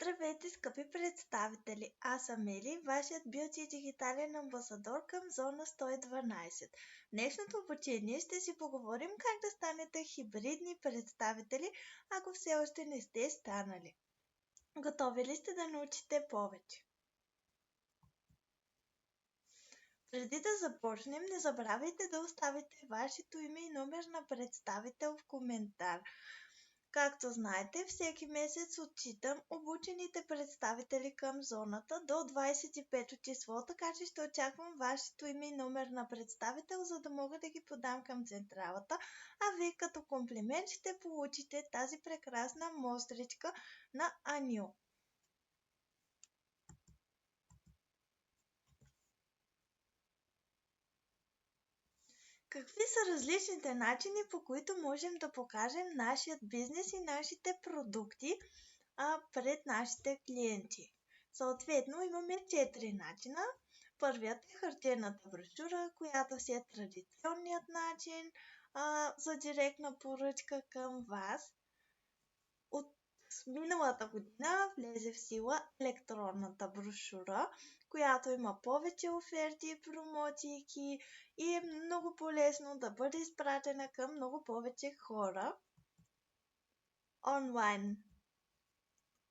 Здравейте, скъпи представители! Аз съм Ели, вашият бюти дигитален амбасадор към Зона 112. В днешното обучение ще си поговорим как да станете хибридни представители, ако все още не сте станали. Готови ли сте да научите повече? Преди да започнем, не забравяйте да оставите вашето име и номер на представител в коментар. Както знаете, всеки месец отчитам обучените представители към зоната до 25 число, така че ще очаквам вашето име и номер на представител, за да мога да ги подам към централата, а вие като комплимент ще получите тази прекрасна мостричка на Аню. Какви са различните начини, по които можем да покажем нашият бизнес и нашите продукти пред нашите клиенти? Съответно, имаме 4 начина. Първият е хартиената брошура, която си е традиционният начин за директна поръчка към вас. От миналата година влезе в сила електронната брошура, която има повече оферти и промоции и е много по-лесно да бъде изпратена към много повече хора онлайн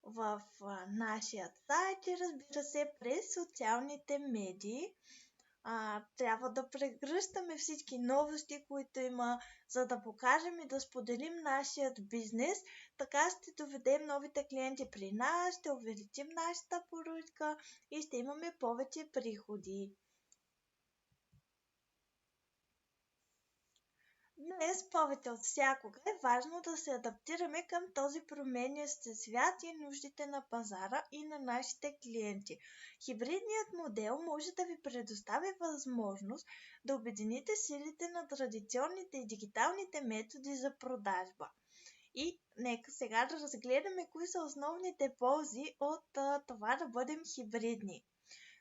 в нашия сайт и разбира се през социалните медии. Трябва да прегръщаме всички новости, които има, за да покажем и да споделим нашият бизнес. Така ще доведем новите клиенти при нас, ще увеличим нашата поръчка и ще имаме повече приходи. Днес повече от всякога е важно да се адаптираме към този променящ се свят и нуждите на пазара и на нашите клиенти. Хибридният модел може да ви предостави възможност да обедините силите на традиционните и дигиталните методи за продажба. И нека сега да разгледаме кои са основните ползи от това да бъдем хибридни.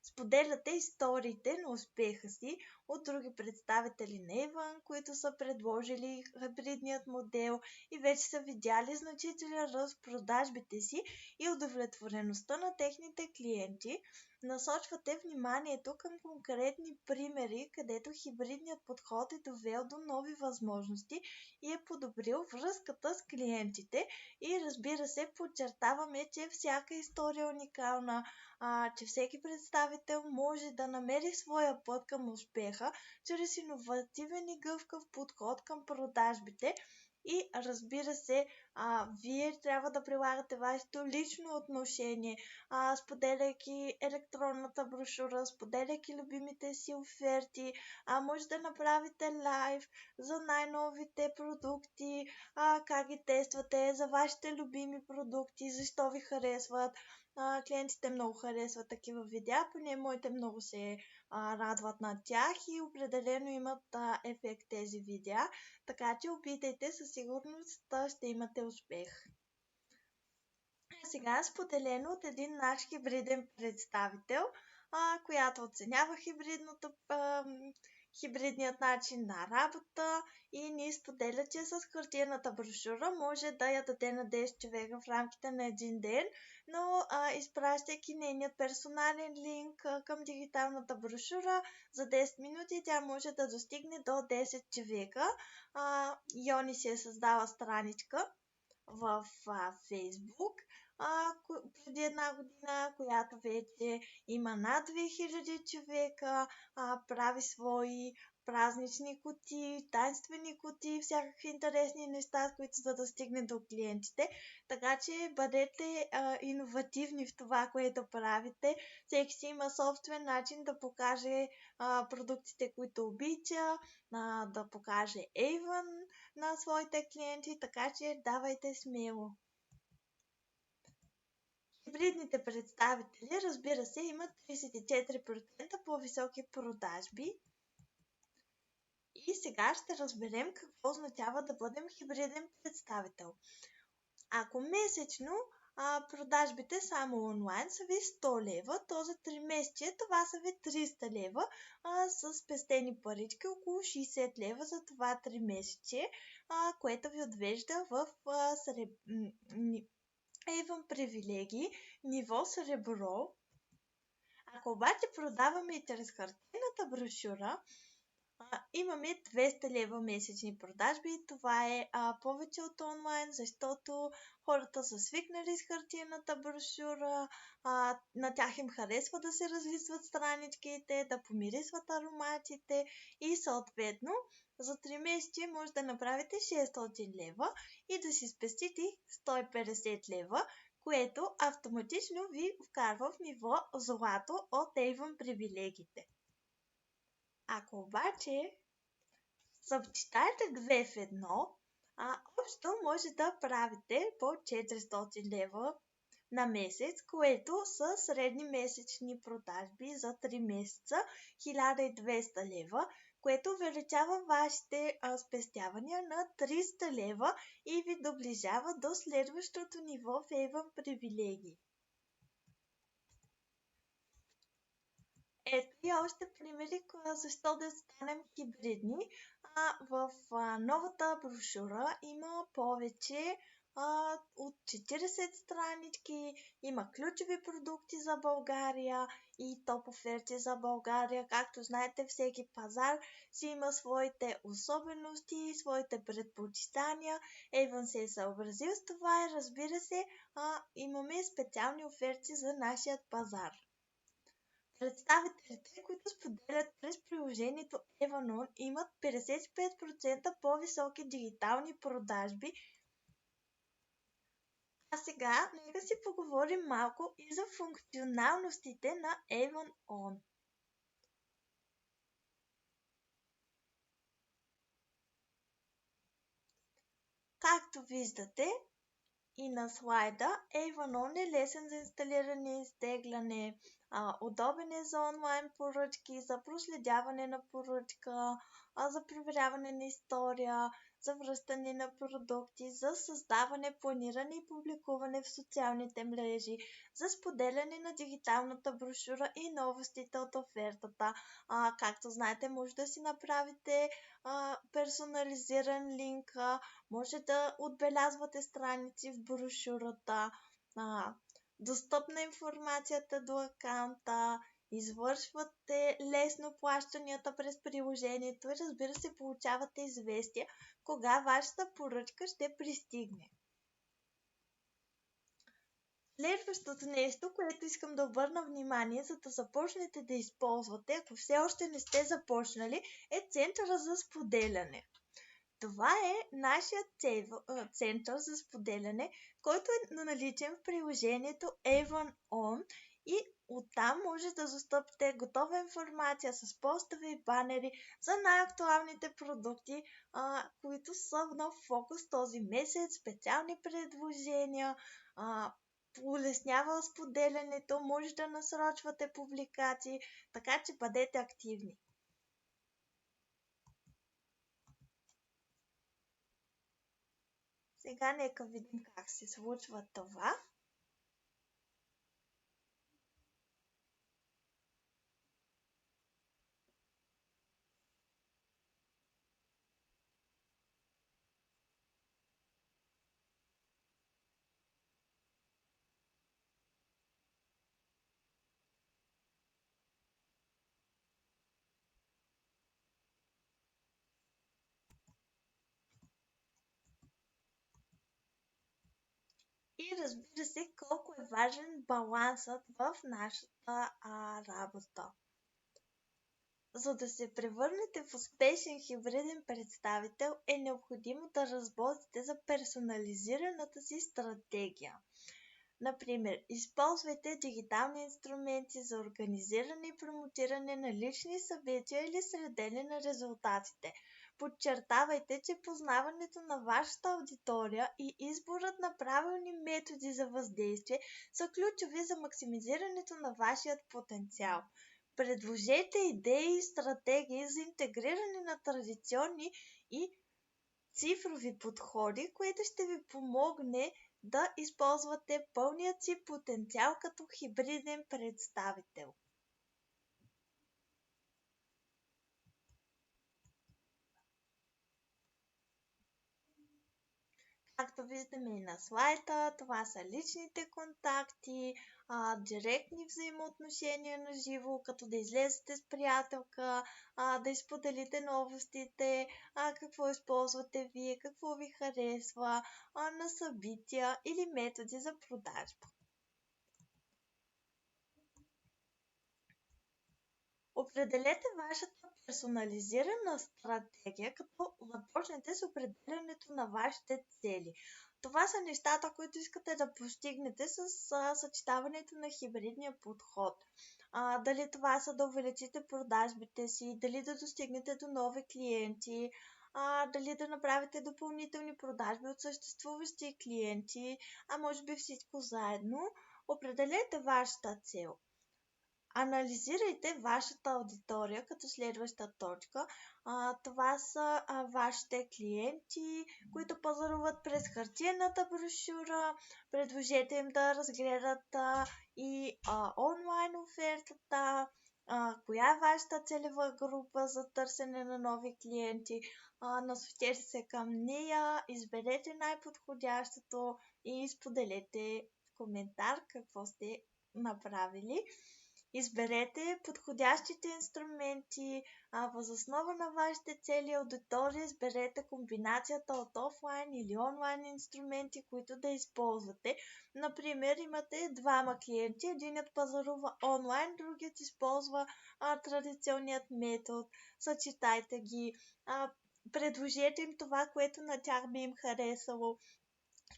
Споделяте историите на успеха си от други представители на Иван, които са предложили хибридният модел и вече са видяли значителен ръст в продажбите си и удовлетвореността на техните клиенти. Насочвате вниманието към конкретни примери, където хибридният подход е довел до нови възможности и е подобрил връзката с клиентите и разбира се, подчертаваме, че всяка история е уникална, че всеки представител може да намери своя път към успеха чрез иновативен и гъвкав подход към продажбите. И разбира се, вие трябва да прилагате вашето лично отношение, споделяйки електронната брошура, споделяйки любимите си оферти, може да направите лайв за най-новите продукти, как ги тествате, за вашите любими продукти, защо ви харесват. Клиентите много харесват такива видеа, поне моите много се радват на тях и определено имат ефект тези видеа, така че опитайте, със сигурност ще имате успех. Сега споделено от един наш хибриден представител, която оценява хибридният начин на работа и ни споделя, че с хартиената брошура може да я даде на 10 човека в рамките на един ден, но изпращайки нейният персонален линк към дигиталната брошура, за 10 минути тя може да достигне до 10 човека. Йони си е създала страничка в Facebook преди една година, която вече има над 2000 човека, прави свои празнични кутии, тайнствени кутии, всякакви интересни неща, които за да стигне до клиентите. Така че бъдете иновативни в това, което правите. Всеки си има собствен начин да покаже продуктите, които обича, да покаже Avon на своите клиенти, така че давайте смело. Хибридните представители, разбира се, имат 34% по-високи продажби. И сега ще разберем какво означава да бъдем хибриден представител. Ако месечно продажбите само онлайн са ви 100 лева, то за 3 месеца това са ви 300 лева, с спестени парички около 60 лева за това 3 месече, което ви отвежда в Avon привилегии, ниво сребро. Ако обаче продаваме и чрез хартиената брошура, имаме 200 лева месечни продажби. Това е повече от онлайн, защото хората са свикнали с хартиената брошура, на тях им харесва да се разлистват страничките, да помирисват ароматите и съответно за 3 месеца може да направите 600 лева и да си спестите 150 лева, което автоматично ви вкарва в ниво злато от Avon привилегиите. Ако обаче съчетаете две в едно, общо може да правите по 400 лева на месец, което са средни месечни продажби за 3 месеца 1200 лева, което увеличава вашите спестявания на 300 лева и ви доближава до следващото ниво в Avon привилегии. Ето и още примери, защо да станем хибридни. В новата брошура има повече от 40 странички, има ключови продукти за България и топ оферти за България. Както знаете, всеки пазар си има своите особености, своите предпочитания. Avon се е съобразил с това и разбира се, имаме специални оферти за нашия пазар. Представителите, които споделят през приложението Evanon, имат 55% по-високи дигитални продажби. А сега нека си поговорим малко и за функционалностите на Avon On. Както виждате и на слайда, Avon On е лесен за инсталиране и изтегляне, удобен е за онлайн поръчки, за проследяване на поръчка, за проверяване на история, за връщане на продукти, за създаване, планиране и публикуване в социалните мрежи, за споделяне на дигиталната брошура и новостите от офертата. Както знаете, може да си направите персонализиран линк, може да отбелязвате страници в брошурата, достъпна информацията до акаунта, извършвате лесно плащанията през приложението и разбира се получавате известия кога вашата поръчка ще пристигне. Следващото нещо, което искам да обърна внимание, за да започнете да използвате, ако все още не сте започнали, е центъра за споделяне. Това е нашият център за споделяне, който е наличен в приложението Avon On и оттам може да достъпите готова информация с постове и банери за най-актуалните продукти, които са в фокус този месец, специални предложения, улеснява споделянето, може да насрочвате публикации, така че бъдете активни. Сега нека видим как се случва това. И разбира се, колко е важен балансът в нашата работа. За да се превърнете в успешен хибриден представител, е необходимо да работите за персонализираната си стратегия. Например, използвайте дигитални инструменти за организиране и промотиране на лични събития или следене на резултатите. Подчертавайте, че познаването на вашата аудитория и изборът на правилни методи за въздействие са ключови за максимизирането на вашият потенциал. Предложете идеи и стратегии за интегриране на традиционни и цифрови подходи, което ще ви помогне да използвате пълният си потенциал като хибриден представител. Както виждаме и на слайда, това са личните контакти, директни взаимоотношения на живо, като да излезете с приятелка, да изподелите новостите, какво използвате вие, какво ви харесва, на събития или методи за продажба. Определете вашата персонализирана стратегия, като започнете с определянето на вашите цели. Това са нещата, които искате да постигнете с съчетаването на хибридния подход. Дали това са да увеличите продажбите си, дали да достигнете до нови клиенти, дали да направите допълнителни продажби от съществуващи клиенти, може би всичко заедно. Определете вашата цел. Анализирайте вашата аудитория като следваща точка. Това са вашите клиенти, които пазаруват през хартиената брошура. Предложете им да разгледат и онлайн офертата. Коя е вашата целева група за търсене на нови клиенти. Насочете се към нея, изберете най-подходящото и споделете в коментар какво сте направили. Изберете подходящите инструменти, въз основа на вашите цели аудитория изберете комбинацията от офлайн или онлайн инструменти, които да използвате. Например, имате двама клиенти, единият пазарува онлайн, другият използва традиционният метод. Съчетайте ги, предложете им това, което на тях би им харесало.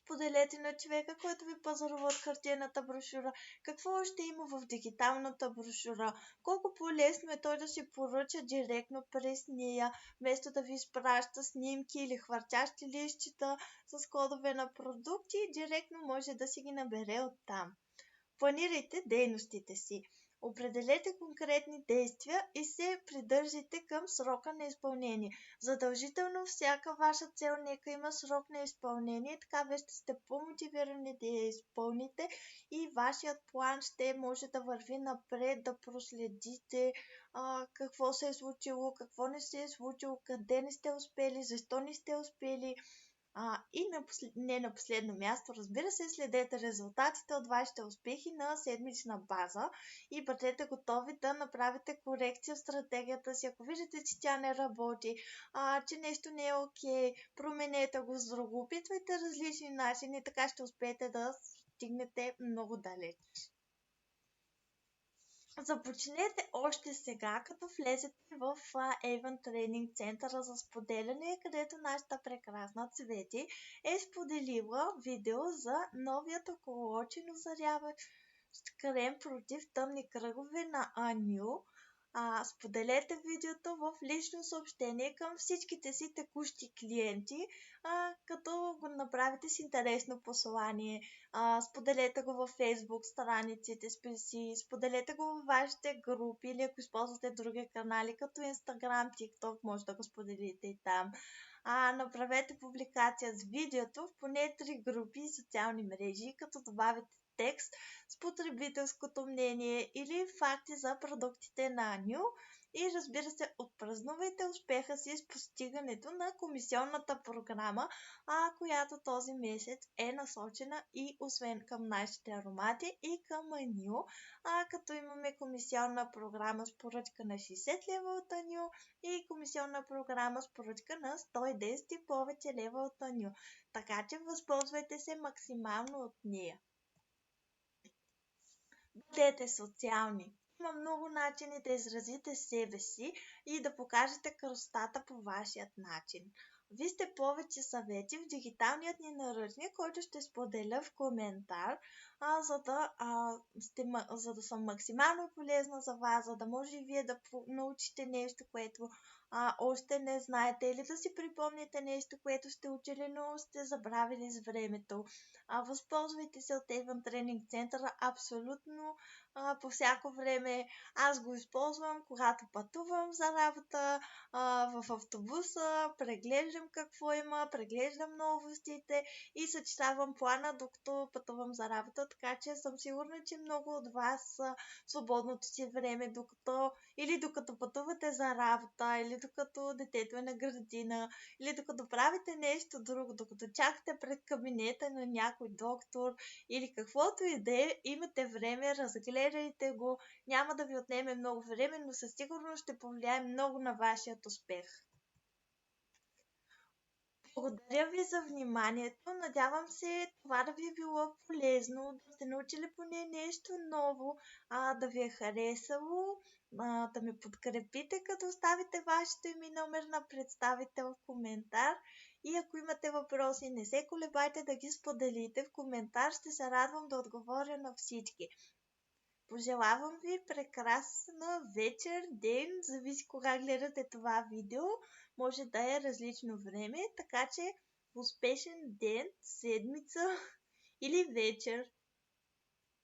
Споделете на човека, който ви пазарува от хартиената брошура, какво още има в дигиталната брошура, колко по-лесно е той да си поръча директно през нея, вместо да ви изпраща снимки или хвърчащи листчета с кодове на продукти, директно може да си ги набере оттам. Планирайте дейностите си. Определете конкретни действия и се придържайте към срока на изпълнение. Задължително всяка ваша цел нека има срок на изпълнение, така вие ще сте по-мотивирани да я изпълните и вашият план ще може да върви напред, да проследите какво се е случило, какво не се е случило, къде не сте успели, защо не сте успели. И не на последно място, разбира се, следете резултатите от вашите успехи на седмична база и бъдете готови да направите корекция в стратегията си. Ако виждате, че тя не работи, че нещо не е окей, променете го с друго, опитвайте различни начини, така ще успеете да стигнете много далеч. Започнете още сега, като влезете в Avon Training центъра за споделяне, където нашата прекрасна Цвети е споделила видео за новият околоочен озаряващ крем против тъмни кръгове на Аню. Споделете видеото в лично съобщение към всичките си текущи клиенти, като го направите с интересно послание. Споделете го във Facebook страниците си, споделете го във вашите групи или ако използвате други канали, като Instagram, TikTok, може да го споделите и там. Направете публикация с видеото в поне 3 групи и социални мрежи, като добавите текст с потребителското мнение или факти за продуктите на Аню и разбира се, отпразнувайте успеха си с постигането на комисионната програма, която този месец е насочена и освен към нашите аромати и към Аню, като имаме комисионна програма с поръчка на 60 лева от Аню и комисионна програма с поръчка на 110 и повече лева от Аню. Така че възползвайте се максимално от нея. Бъдете социални. Има много начини да изразите себе си и да покажете красотата по вашият начин. Вижте повече съвети в дигиталният ни наръчник, който ще споделя в коментар, за да съм максимално полезна за вас, за да може и вие да научите нещо, което още не знаете, или да си припомните нещо, което сте учили, но сте забравили с времето. Възползвайте се от Avon Training центъра абсолютно по всяко време. Аз го използвам, когато пътувам за работа, в автобуса, преглеждам какво има, преглеждам новостите и съчетавам плана, докато пътувам за работа, така че съм сигурна, че много от вас свободното си време, докато пътувате за работа или докато детето е на градина, или докато правите нещо друго, докато чакате пред кабинета на някой доктор или каквото и да е, имате време, разгледайте го, няма да ви отнеме много време, но със сигурност ще повлияе много на вашият успех. Благодаря ви за вниманието. Надявам се това да ви е било полезно, да сте научили поне нещо ново, да ви е харесало, да ме подкрепите, като оставите вашето име и номер на представител в коментар. И ако имате въпроси, не се колебайте да ги споделите в коментар. Ще се радвам да отговоря на всички. Пожелавам ви прекрасна вечер, ден, зависи кога гледате това видео, може да е различно време, така че успешен ден, седмица или вечер.